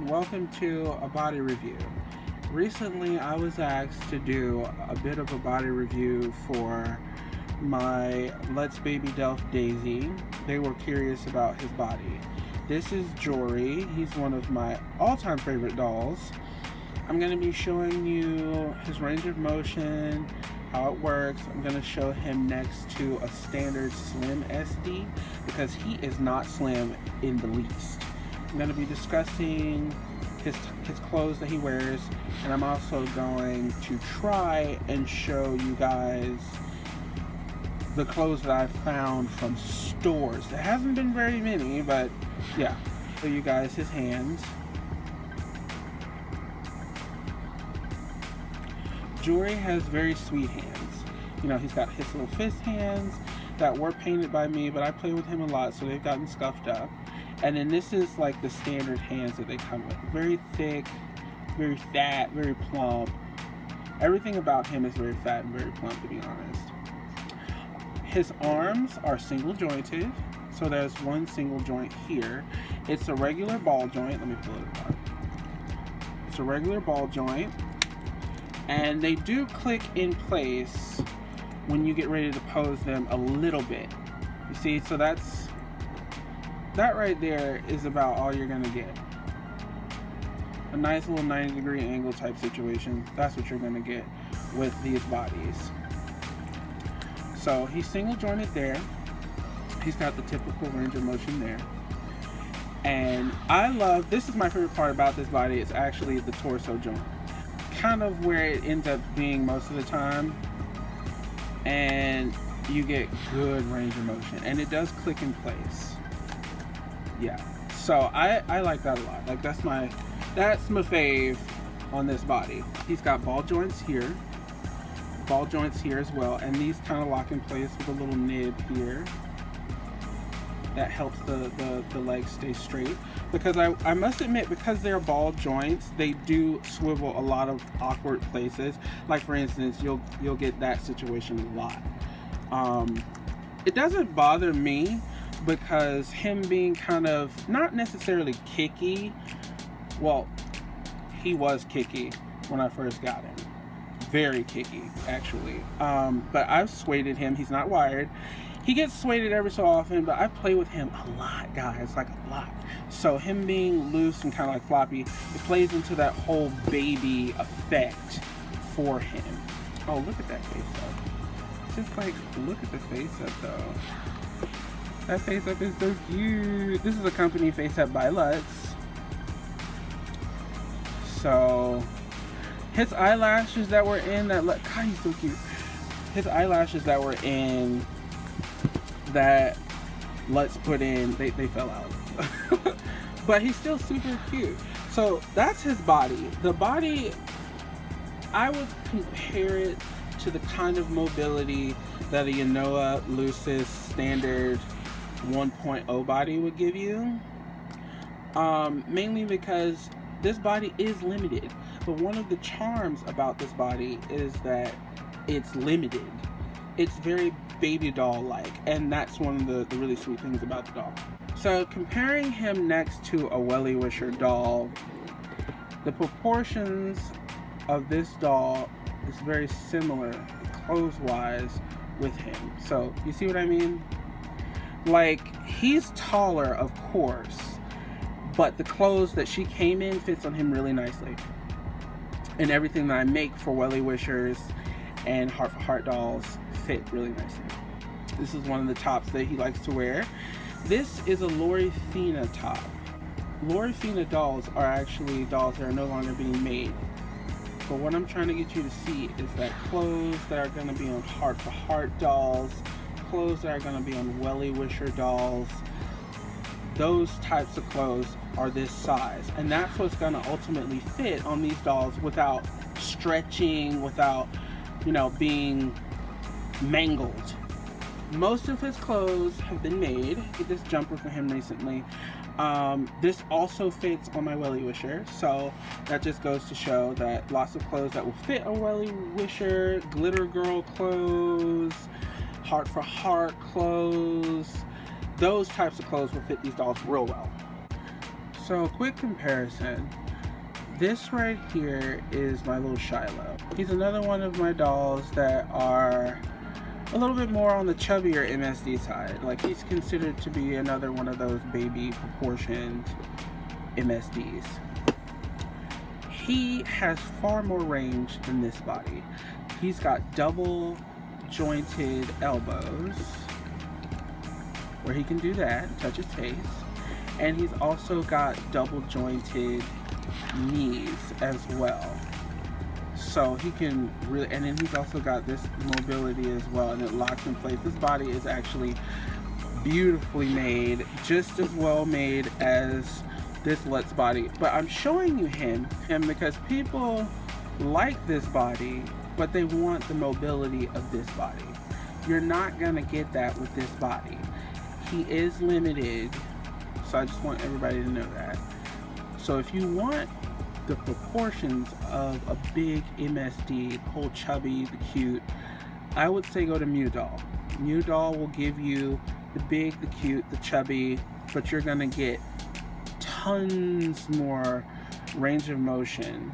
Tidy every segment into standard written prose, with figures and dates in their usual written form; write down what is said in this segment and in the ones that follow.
and welcome to a body review. Recently I was asked to do a bit of a body review for my Luts baby Delf Daisy. They were curious about his body. This is Joshy. He's one of my all-time favorite dolls. I'm going to be showing you his range of motion, how it works. I'm going to show him next to a standard slim SD because he is not slim in the least. I'm going to be discussing his clothes that he wears, and I'm also going to try and show you guys the clothes that I've found from stores. There hasn't been very many, but yeah. Show you guys his hands. Joshy has very sweet hands. You know, he's got his little fist hands that were painted by me, but I play with him a lot, so they've gotten scuffed up. And then this is like the standard hands that they come with. Very thick, very fat, very plump. Everything about him is very fat and very plump, to be honest. His arms are single jointed, so there's one single joint here. It's a regular ball joint. Let me pull it apart. It's a regular ball joint. And they do click in place when you get ready to pose them a little bit. You see, so that right there is about all you're gonna get. A nice little 90-degree angle type situation. That's what you're gonna get with these bodies. So he's single jointed there. He's got the typical range of motion there. And I love, this is my favorite part about this body, is actually the torso joint. Kind of where it ends up being most of the time, and you get good range of motion, and it does click in place. Yeah, so I like that a lot. Like that's my fave on this body. He's got ball joints here as well, and these kind of lock in place with a little nib here that helps the legs stay straight. Because I must admit, because they're ball joints, they do swivel a lot of awkward places. Like for instance, you'll get that situation a lot. It doesn't bother me because him being kind of not necessarily kicky. Well, he was kicky when I first got him. Very kicky, actually. But I've swayed him. He's not wired. He gets swayed every so often, but I play with him a lot, guys, like a lot. So him being loose and kind of like floppy, it plays into that whole baby effect for him. Oh, look at that face up. Just like, look at the face up though. That face up is so cute. This is a company face up by Luts. So his eyelashes that were in that, God, he's so cute. His eyelashes that were in that Luts put in, they fell out. But he's still super cute. So that's his body. The body, I would compare it to the kind of mobility that a Yanoa Lucis standard 1.0 body would give you. Mainly because this body is limited. But one of the charms about this body is that it's limited. It's very baby doll like, and that's one of the really sweet things about the doll. So comparing him next to a Welly Wisher doll, the proportions of this doll is very similar clothes wise with him. So you see what I mean? Like, he's taller, of course, but the clothes that she came in fits on him really nicely. And everything that I make for Welly Wishers and Heart for Heart dolls fit really nicely. This is one of the tops that he likes to wear. This is a Lori Fina top. Lori Fina dolls are actually dolls that are no longer being made. But what I'm trying to get you to see is that clothes that are going to be on Heart for Heart dolls, clothes that are going to be on Welly Wisher dolls, those types of clothes are this size. And that's what's going to ultimately fit on these dolls without stretching, without, you know, being mangled. Most of his clothes have been made. Get this jumper for him recently. This also fits on my Welly Wisher, so that just goes to show that lots of clothes that will fit a Welly Wisher, glitter girl clothes, Heart for Heart clothes, those types of clothes will fit these dolls real well. So, quick comparison. This right here is my little Shiloh. He's another one of my dolls that are a little bit more on the chubbier MSD side. Like, he's considered to be another one of those baby proportioned MSDs. He has far more range than this body. He's got double jointed elbows where he can do that, touch his face. And he's also got double jointed knees as well. So he can really, and then he's also got this mobility as well, and it locks in place. This body is actually beautifully made, just as well made as this Luts body. But I'm showing you him because people like this body, but they want the mobility of this body. You're not gonna get that with this body. He is limited, so I just want everybody to know that. So if you want the proportions of a big MSD, the whole chubby, the cute, I would say go to Mew Doll. Mew Doll will give you the big, the cute, the chubby, but you're gonna get tons more range of motion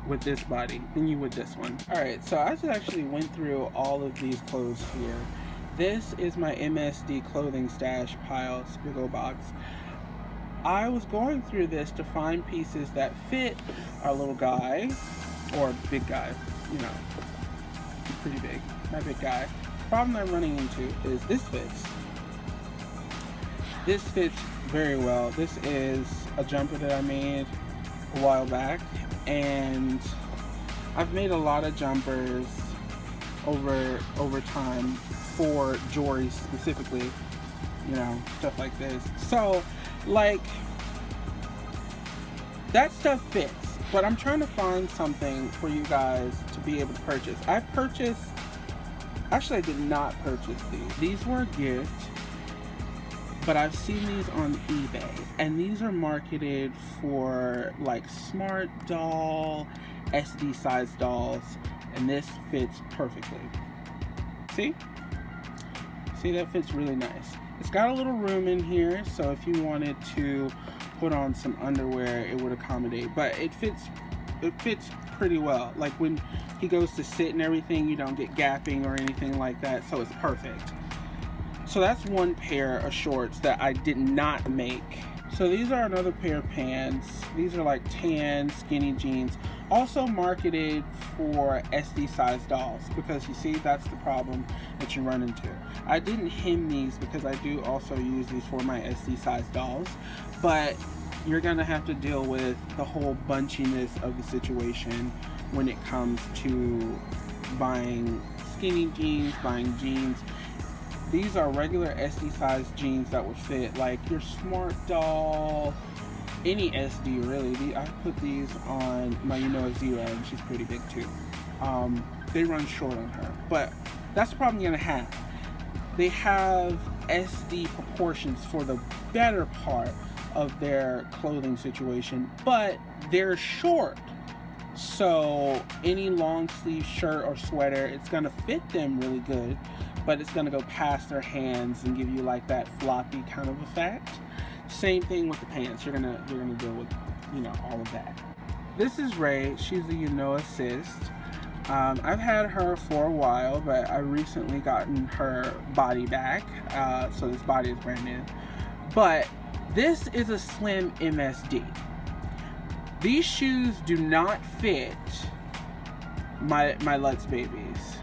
with this body than you would this one. Alright, so I just actually went through all of these clothes here. This is my MSD clothing stash pile, big old box. I was going through this to find pieces that fit our little guy, or big guy, you know, he's pretty big, my big guy. The problem I'm running into is this fits. This fits very well. This is a jumper that I made a while back, and I've made a lot of jumpers over time for jewelry specifically, you know, stuff like this. So, like, that stuff fits, but I'm trying to find something for you guys to be able to purchase. Actually I did not purchase these. These were a gift, but I've seen these on eBay, and these are marketed for like smart doll, SD size dolls, and this fits perfectly. See, that fits really nice. It's got a little room in here, so if you wanted to put on some underwear, it would accommodate. But it fits pretty well. Like when he goes to sit and everything, you don't get gapping or anything like that, so it's perfect. So that's one pair of shorts that I did not make. So these are another pair of pants. These are like tan, skinny jeans. Also marketed for SD size dolls, because you see, that's the problem that you run into. I didn't hem these because I do also use these for my SD size dolls, but you're gonna have to deal with the whole bunchiness of the situation when it comes to buying skinny jeans, buying jeans. These are regular SD size jeans that would fit like your smart doll, any SD really. I put these on my Zero, and she's pretty big too. They run short on her, but that's the problem you're gonna have. They have SD proportions for the better part of their clothing situation, but they're short. So any long sleeve shirt or sweater, it's gonna fit them really good, but it's gonna go past their hands and give you like that floppy kind of effect. Same thing with the pants. You're gonna deal with, all of that. This is Ray. She's a assist. I've had her for a while, but I recently gotten her body back, so this body is brand new. But this is a slim MSD. These shoes do not fit my Luts babies.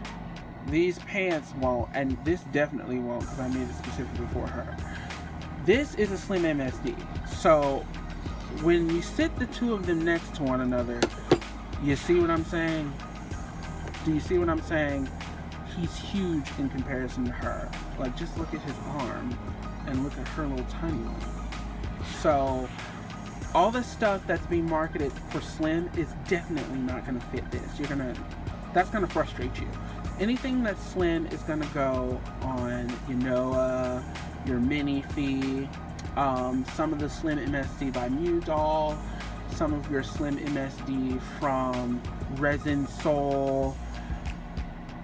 These pants won't, and this definitely won't, because I made it specifically for her. This is a slim MSD. So when you sit the two of them next to one another, you see what I'm saying? Do you see what I'm saying? He's huge in comparison to her. Like, just look at his arm and look at her little tiny one. So all the stuff that's being marketed for slim is definitely not going to fit this. That's going to frustrate you. Anything that's slim is going to go on your mini fee, some of the slim MSD by Mew Doll, some of your slim MSD from Resin Soul.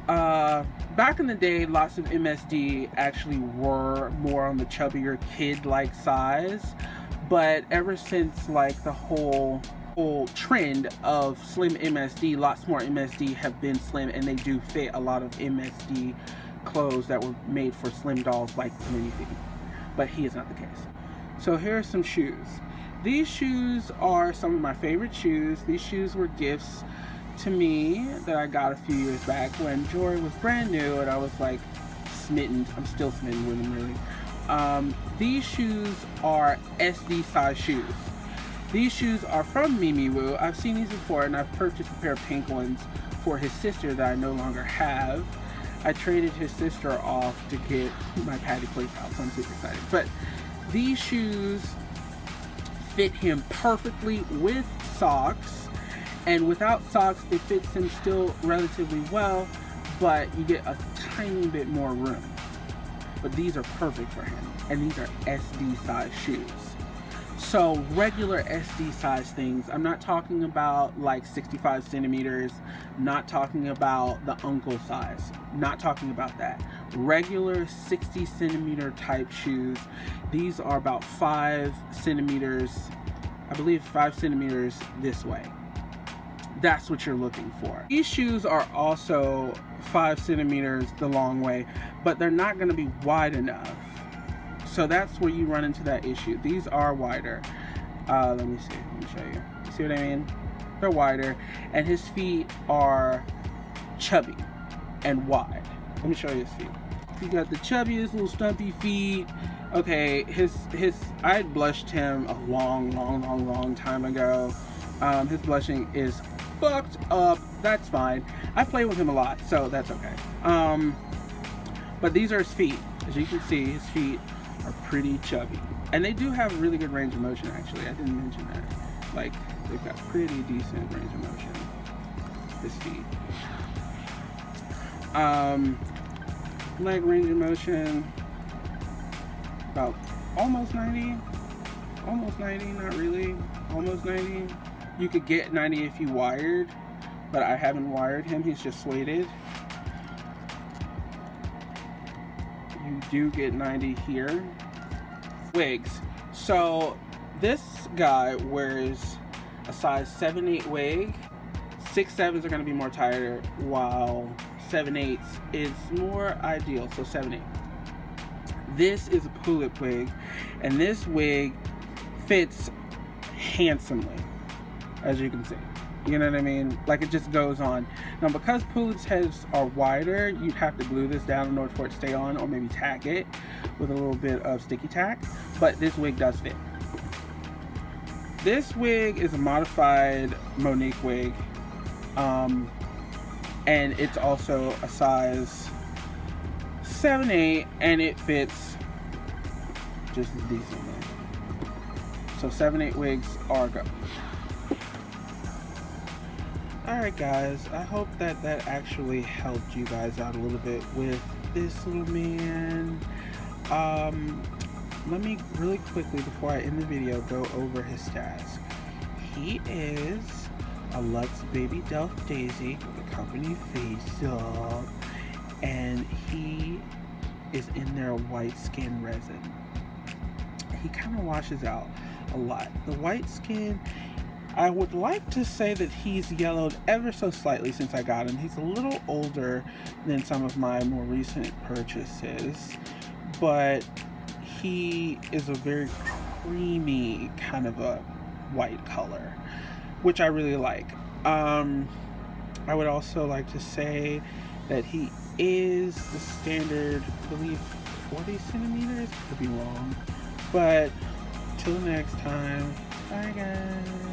Back in the day, lots of MSD actually were more on the chubbier kid-like size, But ever since like the whole trend of slim MSD, lots more MSD have been slim, and they do fit a lot of MSD clothes that were made for slim dolls like minifee. But he is not the case. So here are some shoes. These shoes are some of my favorite shoes. These shoes were gifts to me that I got a few years back when Jory was brand new, and I was like smitten. I'm still smitten with them, really. These shoes are SD size shoes. These shoes are from Mimi Woo. I've seen these before, and I've purchased a pair of pink ones for his sister that I no longer have. I traded his sister off to get my Patty Playpal, so I'm super excited. But these shoes fit him perfectly with socks, and without socks it fits him still relatively well, but you get a tiny bit more room. But these are perfect for him, and these are SD size shoes. So regular SD size things, I'm not talking about like 65 centimeters, not talking about the uncle size, not talking about that. Regular 60 centimeter type shoes, these are about 5 centimeters, I believe 5 centimeters this way. That's what you're looking for. These shoes are also 5 centimeters the long way, but they're not going to be wide enough. So that's where you run into that issue. These are wider. Let me see. Let me show you. See what I mean? They're wider, and his feet are chubby and wide. Let me show you his feet. He got the chubbiest little stumpy feet. Okay, I had blushed him a long time ago. His blushing is fucked up. That's fine. I play with him a lot, so that's okay. But these are his feet. As you can see, his feet are pretty chubby, and they do have really good range of motion. Actually, I didn't mention that. Like, they've got pretty decent range of motion. His feet. Leg range of motion about almost 90. Almost 90, not really. Almost 90. You could get 90 if you wired, but I haven't wired him. He's just suede. You do get 90 here. Wigs. So this guy wears a size 7/8 wig. 6/7s are going to be more tighter, while 7/8s is more ideal. So 7/8. This is a pull-up wig, and this wig fits handsomely, as you can see. You know what I mean? Like, it just goes on. Now, because Pulit's heads are wider, you'd have to glue this down in order for it to stay on, or maybe tack it with a little bit of sticky tack. But this wig does fit. This wig is a modified Monique wig. And it's also a size 7/8, and it fits just as decently. So 7/8 wigs are go. Alright guys, I hope that actually helped you guys out a little bit with this little man. Let me really quickly, before I end the video, go over his stats. He is a Luts baby Delf Daisy with a company face up, and he is in their white skin resin. He kind of washes out a lot. The white skin, I would like to say that he's yellowed ever so slightly since I got him. He's a little older than some of my more recent purchases, but he is a very creamy kind of a white color, which I really like. I would also like to say that he is the standard, I believe, 40 centimeters. Could be wrong. But till next time, bye guys.